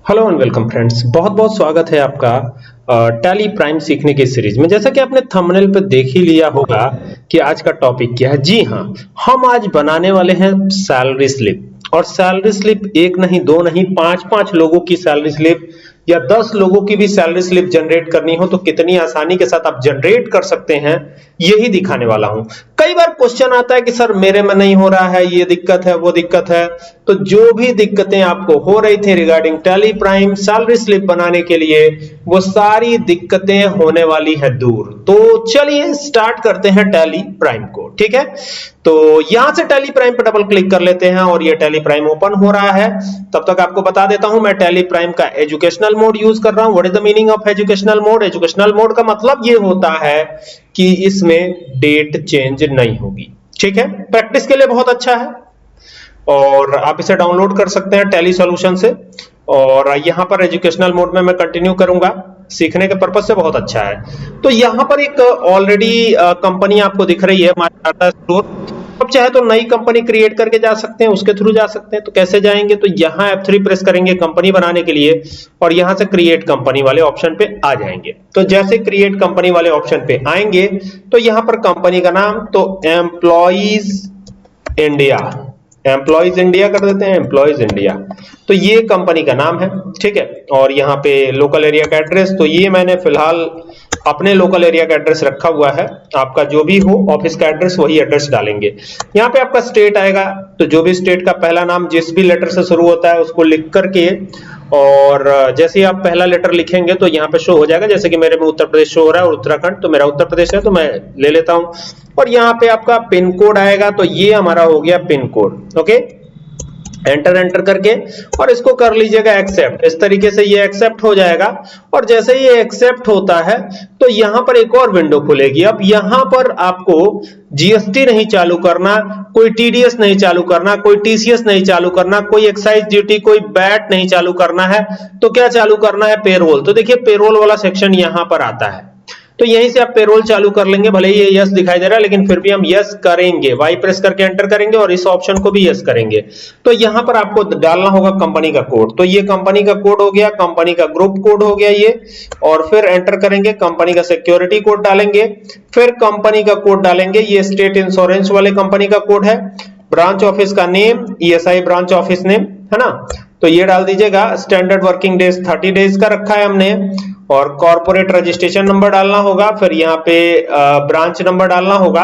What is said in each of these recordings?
Hello and welcome friends, बहुत बहुत स्वागत है आपका टैली प्राइम सीखने की सीरीज में। जैसा कि आपने थंबनेल पे देख ही लिया होगा कि आज का टॉपिक क्या है। जी हाँ, हम आज बनाने वाले हैं सैलरी स्लिप। और सैलरी स्लिप एक नहीं, दो नहीं, पांच पांच लोगों की सैलरी स्लिप या 10 लोगों की भी सैलरी स्लिप जनरेट करनी हो तो कितनी आसानी के साथ आप जनरेट कर सकते हैं, यही दिखाने वाला हूं। कई बार क्वेश्चन आता है कि सर मेरे में नहीं हो रहा है, ये दिक्कत है, वो दिक्कत है। तो जो भी दिक्कतें आपको हो रही थी regarding tally prime salary slip बनाने के लिए, वो सारी दिक्कतें होने वाली है दूर। तो चलिए स्टार्ट करते हैं टैली प्राइम को। ठीक है, तो यहां से टैली प्राइम पर डबल क्लिक कर लेते हैं और ये टैली प्राइम ओपन हो रहा है। तब तक आपको बता देता हूं, मैं टैली प्राइम का एजुकेशनल मोड यूज कर रहा हूं। What is the meaning of educational mode? Educational mode का मतलब ये होता है कि इसमें डेट चेंज नहीं होगी। ठीक है, प्रैक्टिस के लिए बहुत अच्छा है और आप इसे डाउनलोड कर सकते हैं टैली सॉल्यूशन से। और यहां पर एजुकेशनल मोड में मैं कंटिन्यू करूंगा, सीखने के पर्पज से बहुत अच्छा है। तो यहां पर एक ऑलरेडी कंपनी आपको दिख रही है, माय डाटा स्टोर। अब चाहे तो नई कंपनी क्रिएट करके जा सकते हैं, उसके थ्रू जा सकते हैं। तो कैसे जाएंगे? तो यहाँ F3 प्रेस करेंगे कंपनी बनाने के लिए और यहां से क्रिएट कंपनी वाले ऑप्शन पे आ जाएंगे। तो जैसे क्रिएट कंपनी वाले ऑप्शन पे आएंगे तो यहां पर कंपनी का नाम तो एम्प्लॉइज इंडिया, एम्प्लॉइज इंडिया कर देते हैं, एम्प्लॉइज इंडिया। तो ये कंपनी का नाम है। ठीक है, और यहाँ पे लोकल एरिया का एड्रेस, तो ये मैंने फिलहाल अपने लोकल एरिया का एड्रेस रखा हुआ है। आपका जो भी हो ऑफिस का एड्रेस, वही एड्रेस डालेंगे। यहाँ पे आपका स्टेट आएगा, तो जो भी स्टेट का पहला नाम जिस भी लेटर से शुरू होता है उसको लिख करके, और जैसे ही आप पहला लेटर लिखेंगे तो यहाँ पे शो हो जाएगा। जैसे कि मेरे में उत्तर प्रदेश शो हो रहा है और उत्तराखंड, तो मेरा उत्तर प्रदेश है तो मैं ले लेता हूं। और यहाँ पे आपका पिन कोड आएगा, तो ये हमारा हो गया पिन कोड। ओके, एंटर करके और इसको कर लीजिएगा एक्सेप्ट। इस तरीके से ये एक्सेप्ट हो जाएगा। और जैसे ही ये एक्सेप्ट होता है तो यहां पर एक और विंडो खुलेगी। अब यहां पर आपको जीएसटी नहीं चालू करना, कोई टीडीएस नहीं चालू करना, कोई टीसीएस नहीं चालू करना, कोई एक्साइज ड्यूटी, कोई बैट नहीं चालू करना है। तो क्या चालू करना है? पेरोल। तो देखिए पेरोल वाला सेक्शन यहां पर आता है, तो यहीं से आप पेरोल चालू कर लेंगे। भले ही ये यस दिखाई दे रहा है लेकिन फिर भी हम यस करेंगे। वाई प्रेस करके एंटर करेंगे और इस ऑप्शन को भी यस करेंगे। तो यहां पर आपको डालना होगा कंपनी का कोड। तो ये कंपनी का कोड हो गया, कंपनी का ग्रुप कोड हो गया ये। और फिर एंटर करेंगे, कंपनी का सिक्योरिटी कोड डालेंगे, फिर कंपनी का कोड डालेंगे। ये स्टेट इंश्योरेंस वाले कंपनी का कोड है। ब्रांच ऑफिस का name, ESI branch office name है ना, तो ये डाल दीजिएगा। स्टैंडर्ड वर्किंग डेज 30 डेज का रखा है हमने। और कॉर्पोरेट रजिस्ट्रेशन नंबर डालना होगा, फिर यहाँ पे ब्रांच नंबर डालना होगा,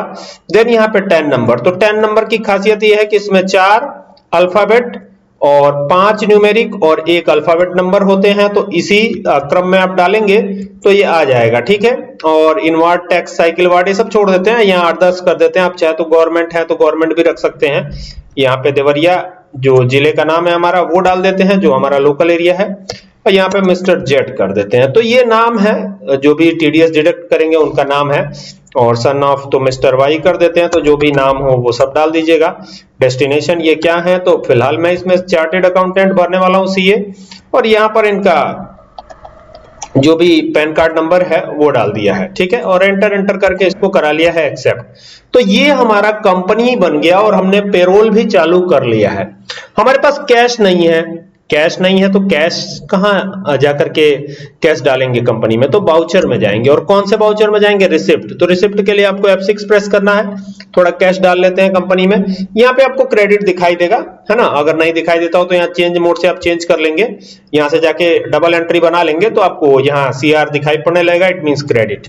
देन यहाँ पे 10 नंबर। तो 10 नंबर की खासियत ये है कि इसमें 4 अल्फाबेट और 5 न्यूमेरिक और 1 अल्फाबेट नंबर होते हैं। तो इसी क्रम में आप डालेंगे तो ये आ जाएगा। ठीक है, और इनवर्ट टैक्स साइकिल वार्ड ये सब छोड़ देते हैं, यहाँ 8-10 कर देते हैं। आप चाहे तो गवर्नमेंट है तो गवर्नमेंट भी रख सकते हैं। यहाँ पे देवरिया जो जिले का नाम है हमारा वो डाल देते हैं, जो हमारा लोकल एरिया है। और यहाँ पे मिस्टर जेट कर देते हैं। तो ये नाम है, जो भी टीडीएस डिडक्ट करेंगे उनका नाम है। और सन ऑफ तो मिस्टर वाई कर देते हैं। तो जो भी नाम हो वो सब डाल दीजिएगा। डेस्टिनेशन ये क्या है? तो फिलहाल मैं इसमें चार्टेड अकाउंटेंट भरने वाला हूँ, सीए। और यहाँ पर इनका जो भी पैन कार्ड नंबर है वो डाल दिया है। ठीक है, और एंटर करके इसको करा लिया है एक्सेप्ट। तो ये हमारा कंपनी बन गया और हमने पेरोल भी चालू कर लिया है। हमारे पास कैश नहीं है, कैश नहीं है तो कैश कहां जाकर के कैश डालेंगे कंपनी में? तो बाउचर में जाएंगे। और कौन से बाउचर में जाएंगे? रिसिप्ट। तो रिसिप्ट के लिए आपको F6 प्रेस करना है। थोड़ा कैश डाल लेते हैं कंपनी में। यहाँ पे आपको क्रेडिट दिखाई देगा, है ना। अगर नहीं दिखाई देता हो तो यहाँ चेंज मोड से आप चेंज कर लेंगे। यहाँ से जाके डबल एंट्री बना लेंगे तो आपको यहाँ CR दिखाई पड़ने लगेगा, इट मींस क्रेडिट।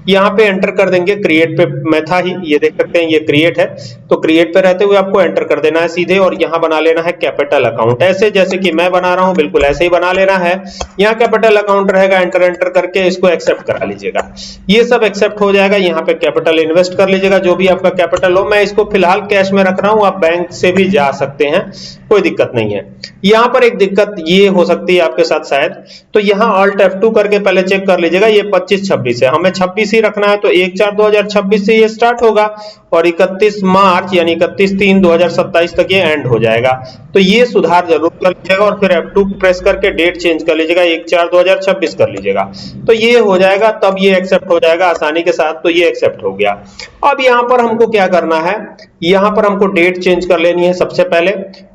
यहाँ पे एंटर कर देंगे। क्रिएट पे मैं था ही, ये देख सकते हैं ये क्रिएट है। तो क्रिएट पे रहते हुए आपको एंटर कर देना है सीधे और यहाँ बना लेना है कैपिटल अकाउंट। ऐसे जैसे कि मैं बना रहा हूँ बिल्कुल ऐसे ही बना लेना है। यहाँ कैपिटल अकाउंट रहेगा, एंटर करके इसको एक्सेप्ट करा लीजिएगा। ये सब एक्सेप्ट हो जाएगा। यहाँ पे कैपिटल इन्वेस्ट कर लीजिएगा, जो भी आपका कैपिटल हो। मैं इसको फिलहाल कैश में रख रहा हूँ, आप बैंक से भी जा सकते हैं, कोई दिक्कत नहीं है। यहाँ पर एक दिक्कत ये हो सकती है आपके साथ शायद, तो यहाँ Alt F2 करके पहले चेक कर लीजिएगा। ये 25-26 है, हमें 26 ही रखना है। तो 1/4/2026 से ये स्टार्ट होगा और 31 मार्च यानी 31/3/2027 तक ये एंड हो जाएगा। तो ये सुधार जरूर कर लीजिएगा और फिर F2 प्रेस करके डेट चेंज कर लीजिएगा, 1/4/2026 कर लीजिएगा। तो ये हो जाएगा, तब ये एक्सेप्ट हो जाएगा आसानी के साथ। तो ये एक्सेप्ट हो गया। अब यहाँ पर हमको क्या करना है? यहाँ पर हमको डेट चेंज कर लेनी है सबसे पहले।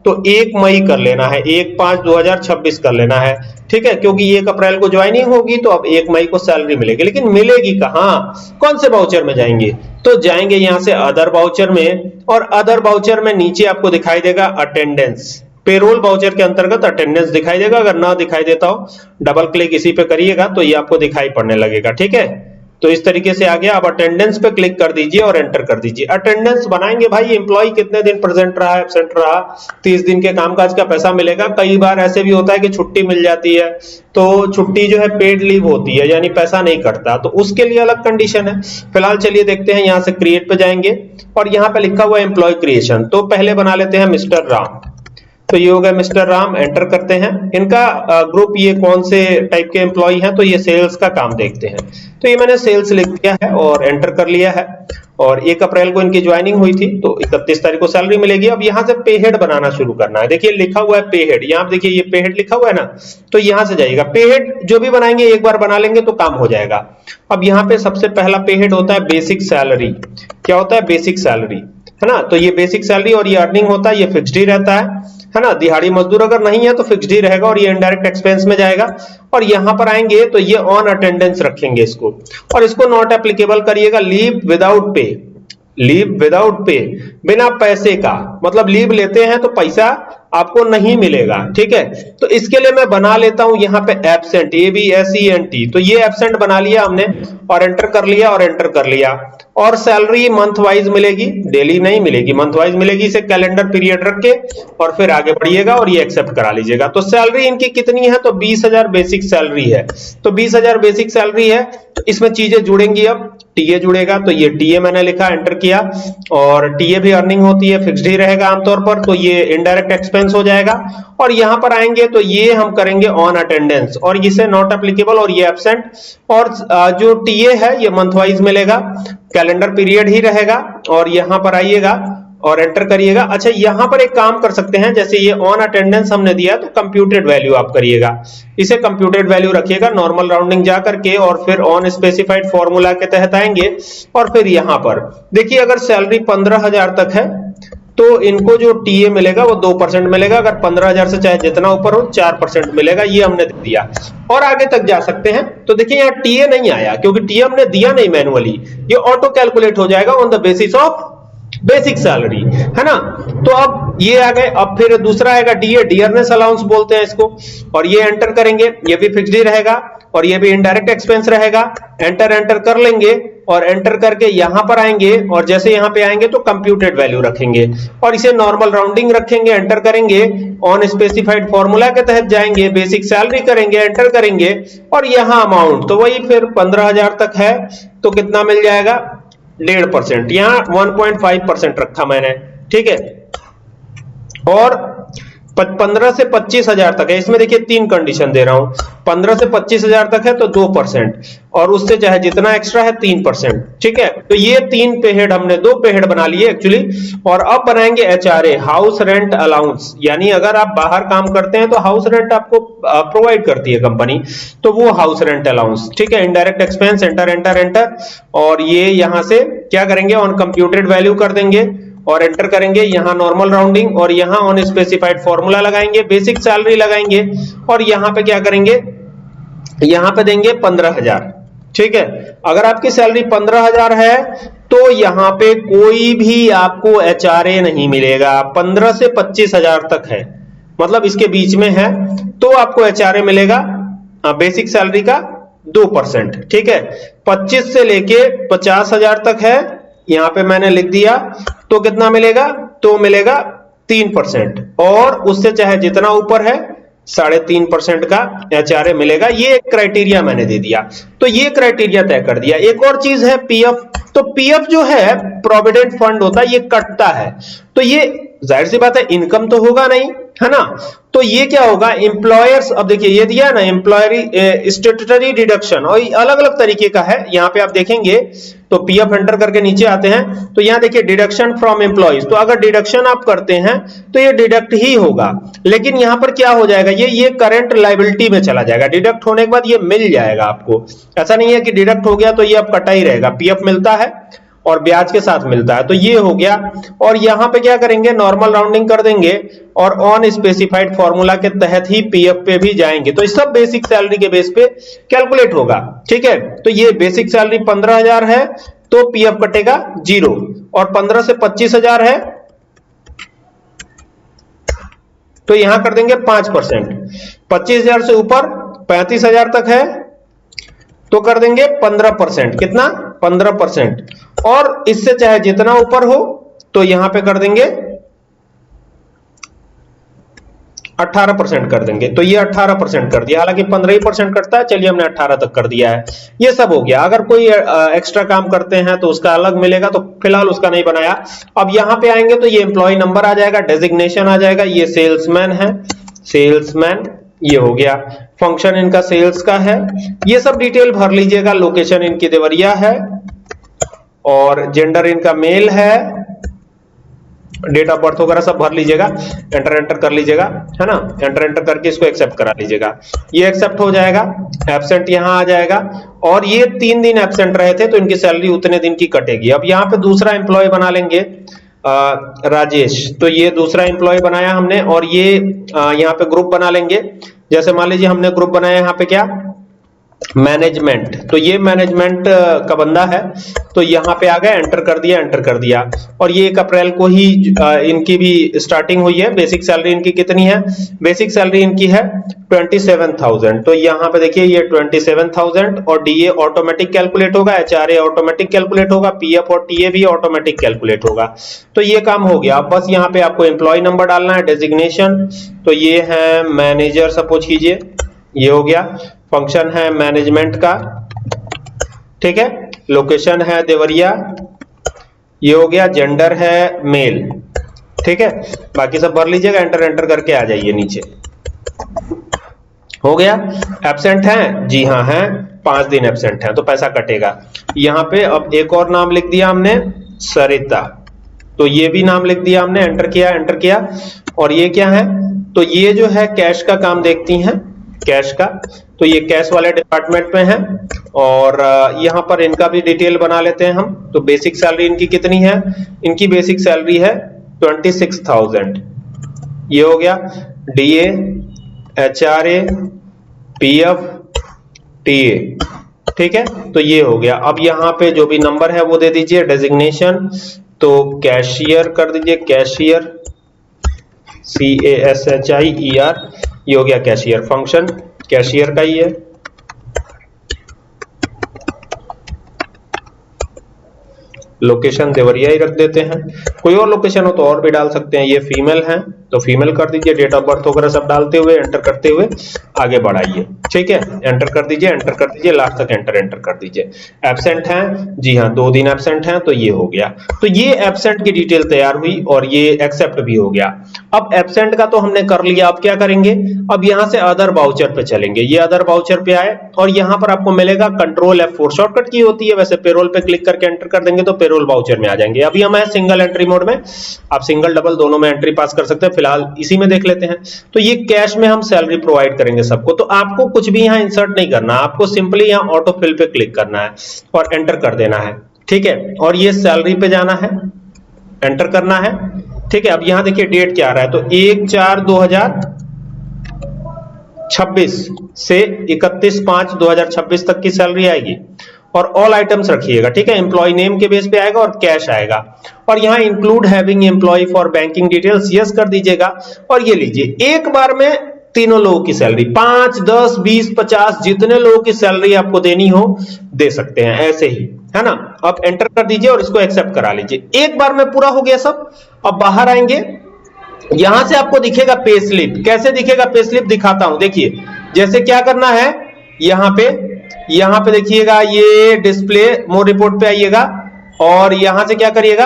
तो 1 मई कर लेना है, 1/5/2026 कर लेना है। ठीक है, क्योंकि 1 अप्रैल को ज्वाइनिंग होगी तो अब 1 मई को सैलरी मिलेगी, लेकिन मिलेगी कहां, कौन से वाउचर में जाएंगे, तो जाएंगे यहां से अदर वाउचर में, और अदर वाउचर में नीचे आपको दिखाई देगा अटेंडेंस, पेरोल वाउचर के अंतर्गत अटेंडेंस दिखाई देगा। अगर ना दिखाई देता हो डबल क्लिक इसी पे करिएगा तो ये आपको दिखाई पड़ने लगेगा, ठीक है। तो इस तरीके से आ गया। अब अटेंडेंस पे क्लिक कर दीजिए और एंटर कर दीजिए। अटेंडेंस बनाएंगे भाई, एम्प्लॉय कितने दिन प्रेजेंट रहा, एब्सेंट रहा, 30 दिन के कामकाज का पैसा मिलेगा। कई बार ऐसे भी होता है कि छुट्टी मिल जाती है, तो छुट्टी जो है पेड लीव होती है, यानी पैसा नहीं कटता, तो उसके लिए अलग कंडीशन है। फिलहाल चलिए देखते हैं, यहां से क्रिएट पे जाएंगे और यहां पे लिखा हुआ है एम्प्लॉय क्रिएशन, तो पहले बना लेते हैं मिस्टर राम। तो ये हो गया मिस्टर राम, एंटर करते हैं। इनका ग्रुप ये कौन से टाइप के एम्प्लॉय हैं, तो ये सेल्स का काम देखते हैं। तो ये मैंने सेल्स लिख दिया है और एंटर कर लिया है। और 1 अप्रैल को इनकी ज्वाइनिंग हुई थी, तो 31 तारीख को सैलरी मिलेगी। अब यहाँ से पे हेड बनाना शुरू करना है। देखिए लिखा हुआ है पे हेड, यहाँ देखिए ये पे हेड लिखा हुआ है ना, तो यहाँ से जाइएगा। पे हेड जो भी बनाएंगे एक बार बना लेंगे तो काम हो जाएगा। अब यहाँ पे सबसे पहला पे हेड होता है बेसिक सैलरी। क्या होता है, बेसिक सैलरी, है ना। तो ये बेसिक सैलरी और ये अर्निंग होता है, ये फिक्स्ड ही रहता है ना। दिहाड़ी मजदूर अगर नहीं है तो फिक्स्ड ही रहेगा और ये इनडायरेक्ट एक्सपेंस में जाएगा। और यहां पर आएंगे तो ये ऑन अटेंडेंस रखेंगे इसको, और इसको नॉट एप्लीकेबल करिएगा। Leave without pay, leave without pay, बिना पैसे का, मतलब लीव लेते हैं तो पैसा आपको नहीं मिलेगा, ठीक है। तो इसके लिए मैं बना लेता हूं यहाँ पे एब्सेंट, ABSENT। तो ये एब्सेंट बना लिया हमने और एंटर कर लिया और एंटर कर लिया। और सैलरी मंथ वाइज मिलेगी, डेली नहीं मिलेगी, मंथ वाइज मिलेगी। इसे कैलेंडर पीरियड रख के और फिर आगे बढ़िएगा और ये एक्सेप्ट करा लीजिएगा। तो सैलरी इनकी कितनी है, तो 20,000 बेसिक सैलरी है। तो 20,000 बेसिक सैलरी है, तो इसमें चीजें जुड़ेंगी। अब टीए जुड़ेगा, तो ये टीए मैंने लिखा, एंटर किया। और टीए भी अर्निंग होती है, फिक्स्ड ही रहेगा आमतौर पर, तो ये इनडायरेक्ट एक्सपेंस हो जाएगा। और यहां पर आएंगे तो ये हम करेंगे ऑन अटेंडेंस और इसे नॉट एप्लीकेबल और ये एब्सेंट। और जो टीए है ये मंथ वाइज मिलेगा, कैलेंडर पीरियड ही रहेगा। और यहां पर आइएगा और एंटर करिएगा। अच्छा यहां पर एक काम कर सकते हैं, जैसे ये ऑन अटेंडेंस हमने दिया तो कंप्यूटेड वैल्यू आप करिएगा, इसे कंप्यूटेड वैल्यू रखिएगा, नॉर्मल राउंडिंग जा करके और फिर ऑन स्पेसिफाइड फॉर्मूला के तहत आएंगे। और फिर यहां पर देखिए अगर सैलरी 15,000 तक है तो इनको जो टीए मिलेगा वो 2% मिलेगा। अगर 15,000 से चाहे जितना ऊपर हो 4% मिलेगा, ये हमने दे दिया। और आगे तक जा सकते हैं। तो देखिए यहाँ टीए नहीं आया क्योंकि टीए हमने दिया नहीं मैनुअली, ये ऑटो कैलकुलेट हो जाएगा on the basis of basic salary, है ना। तो अब ये आ गए। अब फिर दूसरा आएगा डीए, डियरनेस अलाउंस बोलते हैं इसको, और ये एंटर करेंगे, ये भी फिक्स्ड ही रहेगा और ये भी इनडायरेक्ट एक्सपेंस रहेगा। एंटर एंटर कर लेंगे और एंटर करके यहां पर आएंगे और जैसे यहां पे आएंगे तो कंप्यूटेड वैल्यू रखेंगे और इसे नॉर्मल राउंडिंग रखेंगे, एंटर करेंगे, ऑन स्पेसिफाइड फॉर्मूला के तहत जाएंगे, बेसिक सैलरी करेंगे, एंटर करेंगे और यहां अमाउंट तो वही फिर 15,000 तक है तो कितना मिल जाएगा 1.5%, यहां 1.5% रखा मैंने, ठीक है। और 15 से 25,000 तक है, इसमें देखिए 3 कंडीशन दे रहा हूं। 15 से 25,000 तक है तो 2% और उससे चाहे जितना एक्स्ट्रा है 3%, ठीक है। तो ये 3 पे हेड हमने 2 पे हेड बना लिए एक्चुअली। और अब बनाएंगे HRA, हाउस रेंट अलाउंस, यानी अगर आप बाहर काम करते हैं तो हाउस रेंट आपको प्रोवाइड करती है कंपनी, तो वो हाउस रेंट अलाउंस, ठीक है। Indirect expense, enter enter enter और ये यहां से क्या करेंगे ऑन कंप्यूटेड वैल्यू कर देंगे और एंटर करेंगे, यहां नॉर्मल राउंडिंग और यहां ऑन स्पेसिफाइड फॉर्मूला लगाएंगे, बेसिक सैलरी लगाएंगे और यहां पे क्या करेंगे, यहां पे देंगे 15,000, ठीक है। अगर आपकी सैलरी 15,000 है तो यहां पे कोई भी आपको HRA नहीं मिलेगा। 15 से 25,000 तक है, मतलब इसके बीच में है तो आपको HRA मिलेगा बेसिक सैलरी का 2%, ठीक है। 25 से लेके 50,000 तक है, यहां पे मैंने लिख दिया, तो कितना मिलेगा, तो मिलेगा 3% और उससे चाहे जितना ऊपर है 3.5% का HRA मिलेगा। ये एक क्राइटेरिया मैंने दे दिया, तो ये क्राइटेरिया तय कर दिया। एक और चीज है PF, तो PF जो है प्रोविडेंट फंड होता है, ये कटता है, तो ये जाहिर सी बात है इनकम तो होगा नहीं, है ना। तो ये क्या होगा, एम्प्लॉयर्स, अब देखिए ये दिया ना एम्प्लॉयरी स्टैट्यूटरी डिडक्शन, और अलग अलग तरीके का है। यहाँ पे आप देखेंगे तो PF एंटर करके नीचे आते हैं तो यहाँ देखिए डिडक्शन फ्रॉम एम्प्लॉयज, तो अगर डिडक्शन आप करते हैं तो ये डिडक्ट ही होगा, लेकिन यहाँ पर क्या हो जाएगा, ये करंट लायबिलिटी में चला जाएगा। डिडक्ट होने के बाद ये मिल जाएगा आपको, ऐसा नहीं है कि डिडक्ट हो गया तो ये अब कटा ही रहेगा, PF मिलता है और ब्याज के साथ मिलता है। तो ये हो गया। और यहां पे क्या करेंगे, नॉर्मल राउंडिंग कर देंगे और ऑन स्पेसिफाइड फॉर्मूला के तहत ही पीएफ पे भी जाएंगे। तो इस सब बेसिक सैलरी के बेस पे कैलकुलेट होगा। ठीक है, तो ये बेसिक सैलरी 15,000 है तो पीएफ कटेगा 0, और 15 से 25,000 है तो यहां कर देंगे 5%। 25,000 से ऊपर 35,000 तक है तो कर देंगे 15%। कितना? 15%। और इससे चाहे जितना ऊपर हो तो यहां पे कर देंगे 18% कर देंगे। तो ये 18% कर दिया, हालांकि 15% कटता है, चलिए हमने 18 तक कर दिया है। ये सब हो गया। अगर कोई एक्स्ट्रा काम करते हैं तो उसका अलग मिलेगा, तो फिलहाल उसका नहीं बनाया। अब यहां पे आएंगे तो ये एम्प्लॉय नंबर आ जाएगा, डेजिग्नेशन आ जाएगा, ये सेल्समैन है, सेल्समैन, ये हो गया। फंक्शन इनका सेल्स का है, ये सब डिटेल भर लीजिएगा। लोकेशन इनकी देवरिया है और जेंडर इनका मेल है, डेट ऑफ बर्थ वगैरह सब भर लीजिएगा, एंटर कर लीजिएगा, है ना। एंटर करके इसको एक्सेप्ट करा लीजिएगा, ये एक्सेप्ट हो जाएगा। एब्सेंट यहां आ जाएगा, और ये 3 दिन एब्सेंट रहे थे तो इनकी सैलरी उतने दिन की कटेगी। अब यहाँ पे दूसरा एम्प्लॉय बना लेंगे, राजेश। तो ये दूसरा एम्प्लॉय बनाया हमने, और ये यहाँ पे ग्रुप बना लेंगे। जैसे मान लीजिए हमने ग्रुप बनाया यहाँ पे क्या, मैनेजमेंट। तो ये मैनेजमेंट का बंदा है, तो यहां पे आ गया, एंटर कर दिया। और ये 1 अप्रैल को ही इनकी भी स्टार्टिंग हुई है। बेसिक सैलरी इनकी कितनी है? बेसिक सैलरी इनकी है 27,000। तो यहां पे देखिए ये 27,000, और डीए ऑटोमेटिक कैलकुलेट होगा, एचआरए ऑटोमेटिक कैलकुलेट होगा, पीएफ और टीए भी ऑटोमेटिक कैलकुलेट होगा। तो ये काम हो गया। अब बस यहाँ पे आपको एम्प्लॉय नंबर डालना है, डेजिग्नेशन, तो ये है मैनेजर सपोज कीजिए, ये हो गया। फंक्शन है मैनेजमेंट का, ठीक है। लोकेशन है देवरिया, ये हो गया। जेंडर है मेल, ठीक है। बाकी सब भर लीजिएगा, एंटर करके आ जाइए नीचे, हो गया। एब्सेंट है, जी हाँ है, 5 दिन एब्सेंट है तो पैसा कटेगा। यहां पे अब एक और नाम लिख दिया हमने, सरिता, तो ये भी नाम लिख दिया हमने, एंटर किया। और ये क्या है? तो ये जो है कैश का काम देखती हैं, कैश का, तो ये कैश वाले डिपार्टमेंट में है। और यहां पर इनका भी डिटेल बना लेते हैं हम। तो बेसिक सैलरी इनकी कितनी है? इनकी बेसिक सैलरी है 26,000, ये हो गया। डीए, एचआरए, पीएफ, टीए, ठीक है। तो ये हो गया। अब यहां पे जो भी नंबर है वो दे दीजिए। डेजिग्नेशन तो कैशियर कर दीजिए, कैशियर, CASHIER, ये हो गया कैशियर। फंक्शन कैशियर का ही है। लोकेशन देवरिया ही रख देते हैं, कोई और लोकेशन हो तो और भी डाल सकते हैं। ये फीमेल है तो फीमेल कर दीजिए। डेट ऑफ बर्थ वगैरह सब डालते हुए, एंटर करते हुए आगे बढ़ाइए, ठीक है। एंटर कर दीजिए, लास्ट तक एंटर कर दीजिए। एब्सेंट है, जी हाँ 2 दिन एब्सेंट है, तो ये हो गया। तो ये एब्सेंट की डिटेल तैयार हुई और ये एक्सेप्ट भी हो गया। अब एब्सेंट का तो हमने कर लिया, अब क्या करेंगे? अब यहां से अदर वाउचर पे चलेंगे। ये अदर वाउचर पे आए और यहां पर आपको मिलेगा कंट्रोल F4, शॉर्टकट की होती है वैसे। पेरोल पे क्लिक करके एंटर कर देंगे तो पेरोल वाउचर में आ जाएंगे। अभी हम है सिंगल एंट्री मोड में, आप सिंगल डबल दोनों में एंट्री पास कर सकते हैं, फिलहाल इसी में देख लेते हैं। तो ये कैश में हम सैलरी प्रोवाइड करेंगे सबको, तो आपको कुछ भी यहां इंसर्ट नहीं करना, आपको सिंपली यहां ऑटो फिल पे क्लिक करना है और एंटर कर देना है, ठीक है। और ये सैलरी पे जाना है, एंटर करना है, ठीक है। अब यहां देखिए डेट क्या आ रहा है, तो 1/4/2026 से 31/5/2026 तक की सैलरी आएगी। और ऑल आइटम्स रखिएगा, ठीक है। एम्प्लॉय नेम के बेस पे आएगा और कैश आएगा। और यहां include having employ for banking details, yes कर दीजिएगा। और ये लीजिए, एक बार में तीनों लोगों की सैलरी 5, 10, 20, 50 जितने लोगों की सैलरी आपको देनी हो दे सकते हैं, ऐसे ही, है ना। अब एंटर कर दीजिए और इसको एक्सेप्ट करा लीजिए। एक बार में पूरा हो गया सब। अब बाहर आएंगे, यहां से आपको दिखेगा पे स्लिप। कैसे दिखेगा पे स्लिप? दिखाता हूं, देखिए। जैसे क्या करना है, यहां पे देखिएगा, ये डिस्प्ले मोर रिपोर्ट पे आइएगा और यहां से क्या करिएगा,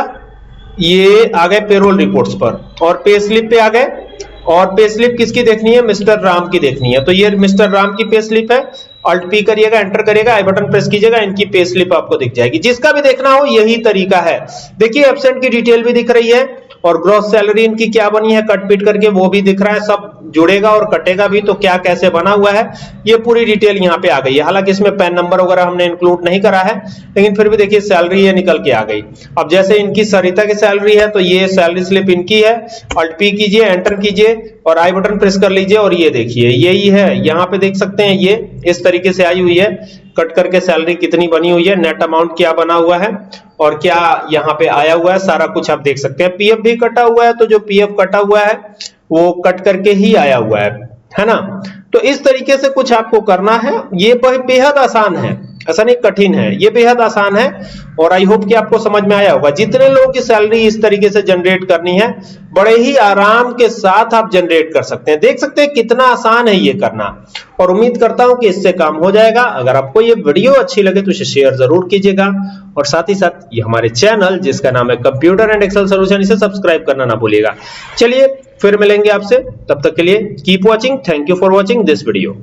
ये आ गए पेरोल रिपोर्ट्स पर और पे स्लिप पे आ गए। और पे स्लिप किसकी देखनी है? मिस्टर राम की देखनी है। तो ये मिस्टर राम की पे स्लिप है। अल्ट पी करिएगा, एंटर करिएगा, आई बटन प्रेस कीजिएगा, इनकी पे स्लिप आपको दिख जाएगी। जिसका भी देखना हो यही तरीका है। देखिए एब्सेंट की डिटेल भी दिख रही है और ग्रॉस सैलरी इनकी क्या बनी है कट पीट करके वो भी दिख रहा है, सब जुड़ेगा और कटेगा भी, तो क्या कैसे बना हुआ है ये पूरी डिटेल यहाँ पे आ गई है। हालांकि इसमें पैन नंबर वगैरह हमने इंक्लूड नहीं करा है, लेकिन फिर भी देखिए सैलरी ये निकल के आ गई। अब जैसे इनकी सरिता की सैलरी है तो ये सैलरी स्लिप इनकी है, अल्ट पी कीजिए, एंटर कीजिए और आई बटन प्रेस कर लीजिए और ये देखिए यही है, यहाँ पे देख सकते हैं ये इस तरीके से आई हुई है, कट करके सैलरी कितनी बनी हुई है, नेट अमाउंट क्या बना हुआ है और क्या यहाँ पे आया हुआ है, सारा कुछ आप देख सकते हैं। पीएफ भी कटा हुआ है, तो जो पीएफ कटा हुआ है वो कट करके ही आया हुआ है ना। तो इस तरीके से कुछ आपको करना है, ये बेहद आसान है, ऐसा नहीं कठिन है, ये बेहद आसान है और आई होप कि आपको समझ में आया होगा। जितने लोगों की सैलरी इस तरीके से जनरेट करनी है बड़े ही आराम के साथ आप जनरेट कर सकते हैं, देख सकते हैं कितना आसान है ये करना, और उम्मीद करता हूं कि इससे काम हो जाएगा। अगर आपको ये वीडियो अच्छी लगे तो इसे शेयर जरूर कीजिएगा और साथ ही साथ ये हमारे चैनल जिसका नाम है कंप्यूटर एंड एक्सेल सॉल्यूशन, इसे सब्सक्राइब करना ना भूलिएगा। चलिए फिर मिलेंगे आपसे, तब तक के लिए keep watching, thank you for watching this video.